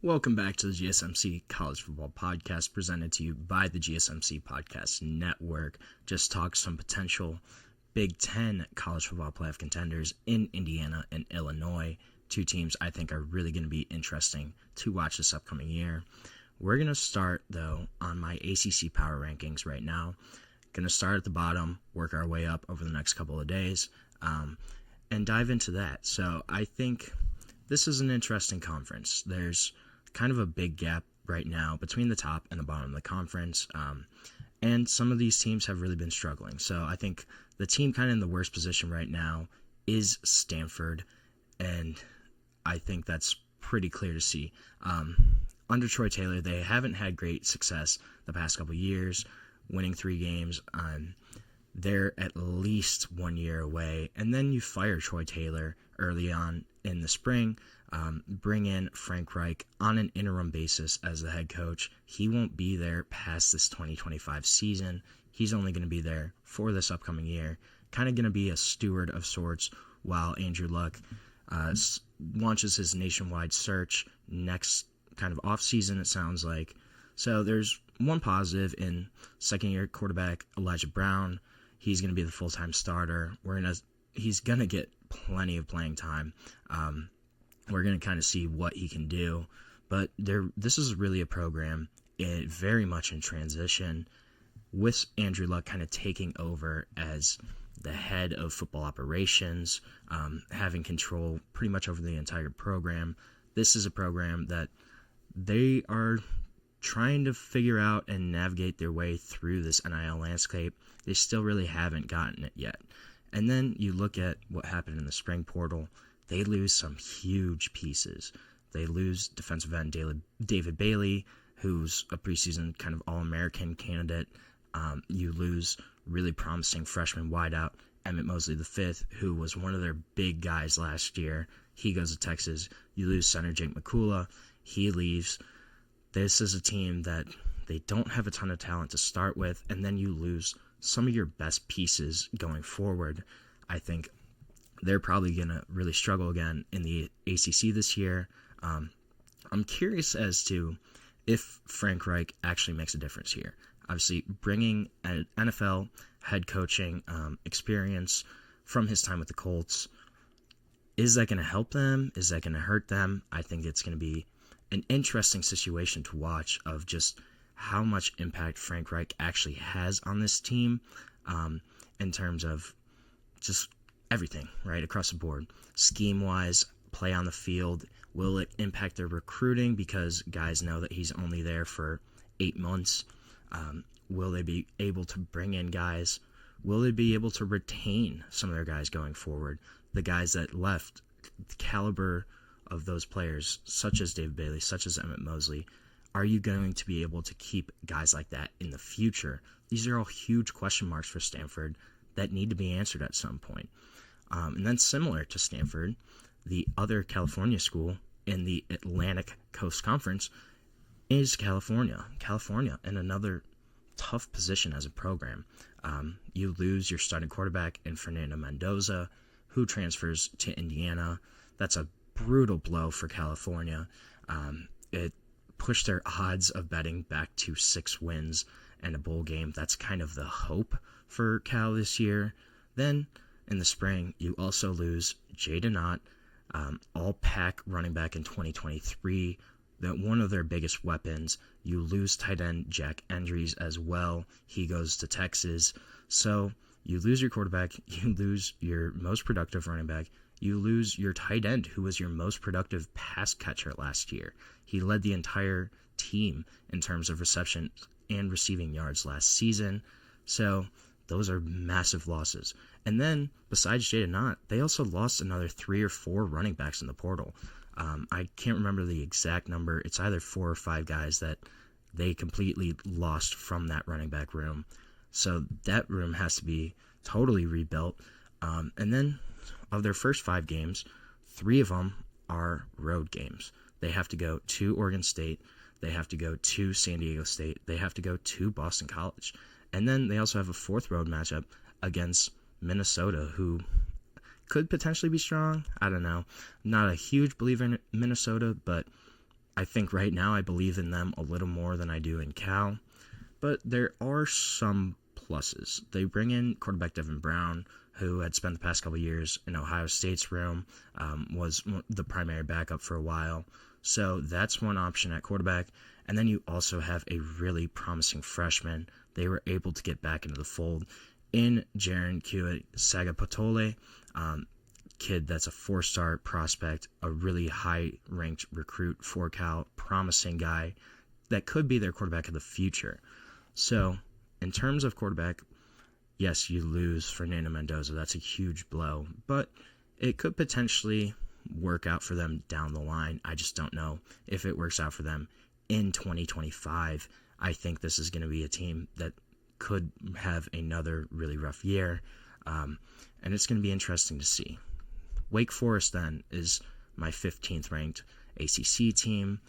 Welcome back to the GSMC College Football Podcast, presented to you by the GSMC Podcast Network. Just talk some potential Big Ten college football playoff contenders in Indiana and Illinois. Two teams I think are really going to be interesting to watch this upcoming year. We're going to start, though, on my ACC power rankings right now. Going to start at the bottom, work our way up over the next couple of days, and dive into that. So I think this is an interesting conference. There's kind of a big gap right now between the top and the bottom of the conference, and some of these teams have really been struggling. So I think the team kind of in the worst position right now is Stanford, and I think that's pretty clear to see. Under Troy Taylor, they haven't had great success the past couple years, winning 3 games. They're at least 1 year away, and then you fire Troy Taylor early on in the spring, bring in Frank Reich on an interim basis as the head coach. He won't be there past this 2025 season. He's only going to be there for this upcoming year, kind of going to be a steward of sorts while Andrew Luck launches his nationwide search next kind of offseason, it sounds like. So there's one positive in second-year quarterback Elijah Brown. He's going to be the full-time starter. He's going to get plenty of playing time. We're going to kind of see what he can do. But this is really a program very much in transition, with Andrew Luck kind of taking over as the head of football operations, having control pretty much over the entire program. This is a program that they are trying to figure out and navigate their way through this NIL landscape. They still really haven't gotten it yet. And then you look at what happened in the spring portal. They lose some huge pieces. They lose defensive end David Bailey, who's a preseason kind of All-American candidate. You lose really promising freshman wideout Emmett Mosley V, who was one of their big guys last year. He goes to Texas. You lose center Jake McCullough. He leaves. This is a team that they don't have a ton of talent to start with, and then you lose some of your best pieces going forward. I think they're probably going to really struggle again in the ACC this year. I'm curious as to if Frank Reich actually makes a difference here. Obviously, bringing an NFL head coaching experience from his time with the Colts, is that going to help them? Is that going to hurt them? I think it's going to be an interesting situation to watch of just how much impact Frank Reich actually has on this team, in terms of just everything, right, across the board. Scheme-wise, play on the field, will it impact their recruiting because guys know that he's only there for 8 months? Will they be able to bring in guys? Will they be able to retain some of their guys going forward? The guys that left, the caliber of those players, such as David Bailey, such as Emmett Mosley, are you going to be able to keep guys like that in the future? These are all huge question marks for Stanford that need to be answered at some point. And then similar to Stanford, the other California school in the Atlantic Coast Conference is California. California in another tough position as a program. You lose your starting quarterback in Fernando Mendoza, who transfers to Indiana. That's a brutal blow for California. It pushed their odds of betting back to 6 wins and a bowl game. That's kind of the hope for Cal this year. Then in the spring, you also lose Jaden Ott, all-pack running back in 2023, one of their biggest weapons. You lose tight end Jack Endries as well. He goes to Texas. So you lose your quarterback, you lose your most productive running back, you lose your tight end, who was your most productive pass catcher last year. He led the entire team in terms of reception and receiving yards last season. So those are massive losses. And then, besides Jaden Ott, they also lost another 3 or 4 running backs in the portal. I can't remember the exact number. It's either 4 or 5 guys that they completely lost from that running back room. So that room has to be totally rebuilt. And then, of their first 5 games, 3 of them are road games. They have to go to Oregon State. They have to go to San Diego State. They have to go to Boston College. And then they also have a 4th road matchup against Minnesota, who could potentially be strong. I don't know. Not a huge believer in Minnesota, but I think right now I believe in them a little more than I do in Cal, but there are some pluses. They bring in quarterback Devin Brown, who had spent the past couple years in Ohio State's room, was the primary backup for a while. So that's one option at quarterback. And then you also have a really promising freshman they were able to get back into the fold in Jaron Sagapatole, kid that's a 4-star prospect, a really high-ranked recruit for Cal, promising guy that could be their quarterback of the future. So in terms of quarterback, yes, you lose Fernando Mendoza. That's a huge blow, but it could potentially work out for them down the line. I just don't know if it works out for them in 2025. I think this is going to be a team that could have another really rough year, and it's going to be interesting to see. Wake Forest then is my 15th ranked ACC team.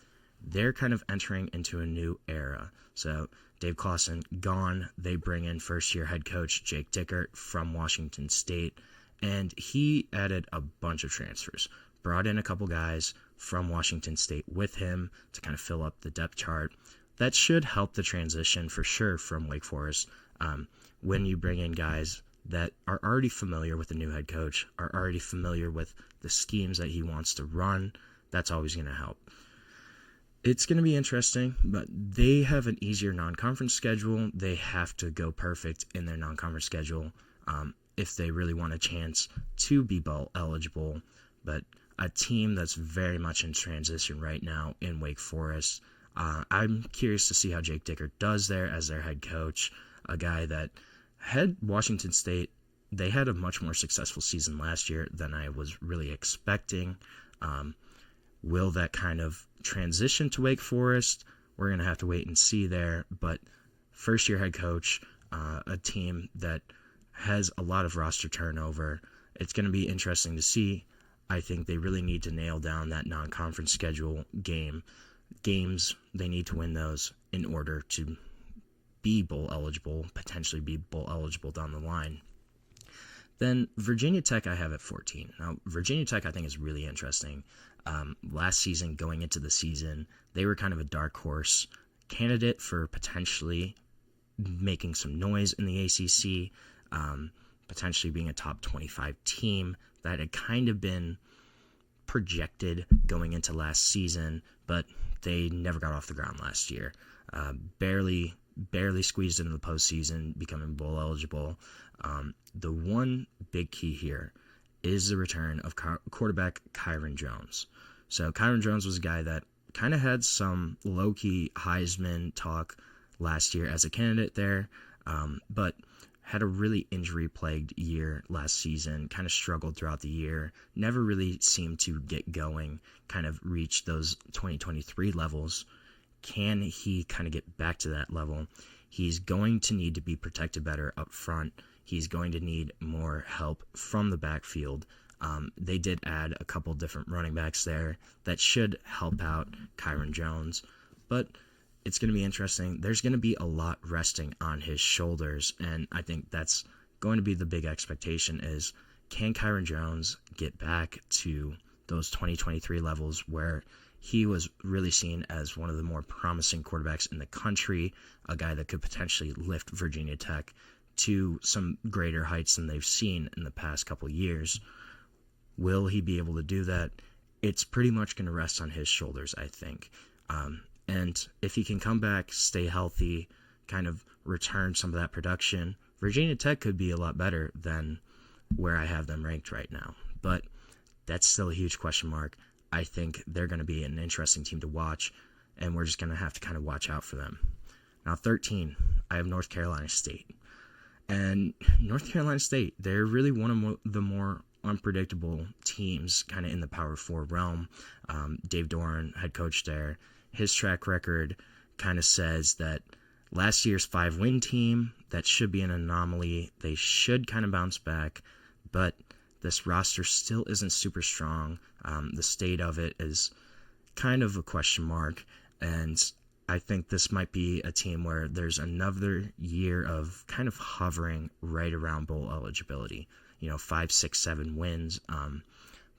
They're kind of entering into a new era. So Dave Clawson gone. They bring in first-year head coach Jake Dickert from Washington State, and he added a bunch of transfers. Brought in a couple guys from Washington State with him to kind of fill up the depth chart. That should help the transition for sure from Wake Forest. When you bring in guys that are already familiar with the new head coach, are already familiar with the schemes that he wants to run, that's always going to help. It's going to be interesting, but they have an easier non-conference schedule. They have to go perfect in their non-conference schedule if they really want a chance to be bowl eligible. But a team that's very much in transition right now in Wake Forest, I'm curious to see how Jake Dickert does there as their head coach, a guy that had Washington State. They had a much more successful season last year than I was really expecting. Will that kind of transition to Wake Forest? We're going to have to wait and see there. But first-year head coach, a team that has a lot of roster turnover. It's going to be interesting to see. I think they really need to nail down that non-conference schedule games. They need to win those in order to be bowl eligible, potentially be bowl eligible down the line. Then Virginia Tech I have at 14. Now, Virginia Tech I think is really interesting. Last season, going into the season, they were kind of a dark horse candidate for potentially making some noise in the ACC, potentially being a top 25 team that had kind of been projected going into last season, but they never got off the ground last year. Barely squeezed into the postseason, becoming bowl eligible. The one big key here is the return of quarterback Kyron Jones. So Kyron Jones was a guy that kind of had some low-key Heisman talk last year as a candidate there, but had a really injury-plagued year last season, kind of struggled throughout the year, never really seemed to get going, kind of reach those 2023 levels. Can he kind of get back to that level? He's going to need to be protected better up front. He's going to need more help from the backfield. They did add a couple different running backs there that should help out Kyron Jones, but it's going to be interesting. There's going to be a lot resting on his shoulders, and I think that's going to be the big expectation is, can Kyron Jones get back to those 2023 levels where he was really seen as one of the more promising quarterbacks in the country, a guy that could potentially lift Virginia Tech to some greater heights than they've seen in the past couple years. Will he be able to do that? It's pretty much going to rest on his shoulders, I think. And if he can come back, stay healthy, kind of return some of that production, Virginia Tech could be a lot better than where I have them ranked right now. But that's still a huge question mark. I think they're going to be an interesting team to watch, and we're just going to have to kind of watch out for them. Now, 13, I have North Carolina State. And North Carolina State, they're really one of the more unpredictable teams kind of in the Power 4 realm. Dave Doran, head coach there, his track record kind of says that last year's 5-win team, that should be an anomaly. They should kind of bounce back, but this roster still isn't super strong. The state of it is kind of a question mark, and I think this might be a team where there's another year of kind of hovering right around bowl eligibility, 5, 6, 7 wins.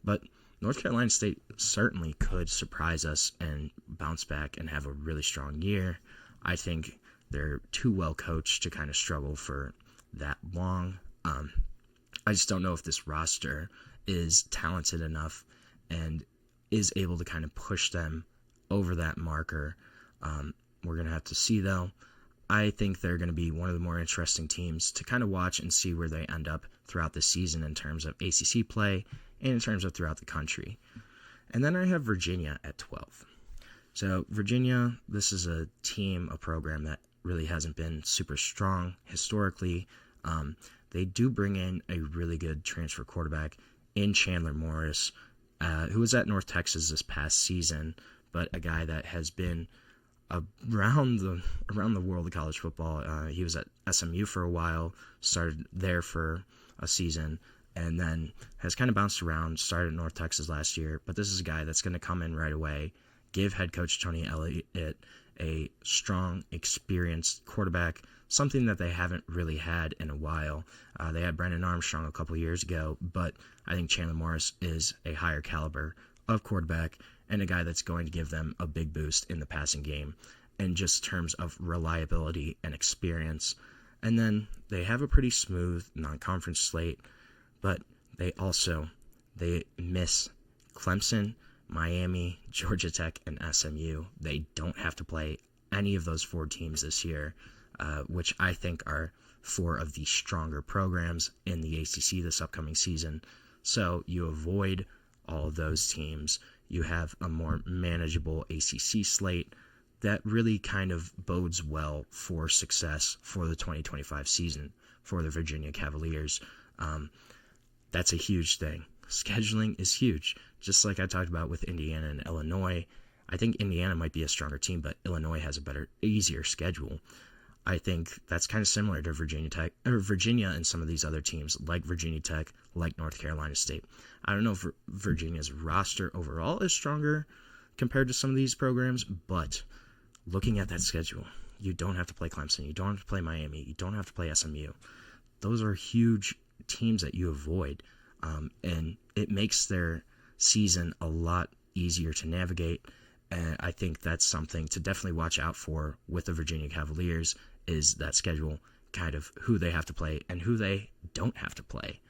But North Carolina State certainly could surprise us and bounce back and have a really strong year. I think they're too well coached to kind of struggle for that long. I just don't know if this roster is talented enough and is able to kind of push them over that marker. We're going to have to see, though. I think they're going to be one of the more interesting teams to kind of watch and see where they end up throughout the season in terms of ACC play and in terms of throughout the country. And then I have Virginia at 12. So Virginia, this is a team, a program that really hasn't been super strong historically. They do bring in a really good transfer quarterback in Chandler Morris, who was at North Texas this past season, but a guy that has been around the world of college football. He was at SMU for a while, started there for a season, and then has kind of bounced around, started at North Texas last year. But this is a guy that's going to come in right away, give head coach Tony Elliott a strong, experienced quarterback, something that they haven't really had in a while. They had Brennan Armstrong a couple years ago, but I think Chandler Morris is a higher caliber of quarterback and a guy that's going to give them a big boost in the passing game in just terms of reliability and experience. And then they have a pretty smooth non-conference slate, but they miss Clemson, Miami, Georgia Tech, and SMU. They don't have to play any of those 4 teams this year, which I think are 4 of the stronger programs in the ACC this upcoming season. So you avoid all of those teams. You have a more manageable ACC slate that really kind of bodes well for success for the 2025 season for the Virginia Cavaliers. That's a huge thing. Scheduling is huge. Just like I talked about with Indiana and Illinois, I think Indiana might be a stronger team, but Illinois has a easier schedule. I think that's kind of similar to Virginia and some of these other teams like Virginia Tech, like North Carolina State. I don't know if Virginia's roster overall is stronger compared to some of these programs, but looking at that schedule, you don't have to play Clemson, you don't have to play Miami, you don't have to play SMU. Those are huge teams that you avoid, and it makes their season a lot easier to navigate. And I think that's something to definitely watch out for with the Virginia Cavaliers, is that schedule, kind of who they have to play and who they don't have to play.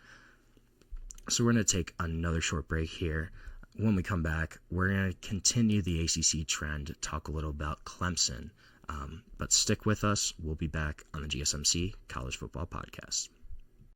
So we're going to take another short break here. When we come back, we're going to continue the ACC trend, talk a little about Clemson. But stick with us. We'll be back on the GSMC College Football Podcast.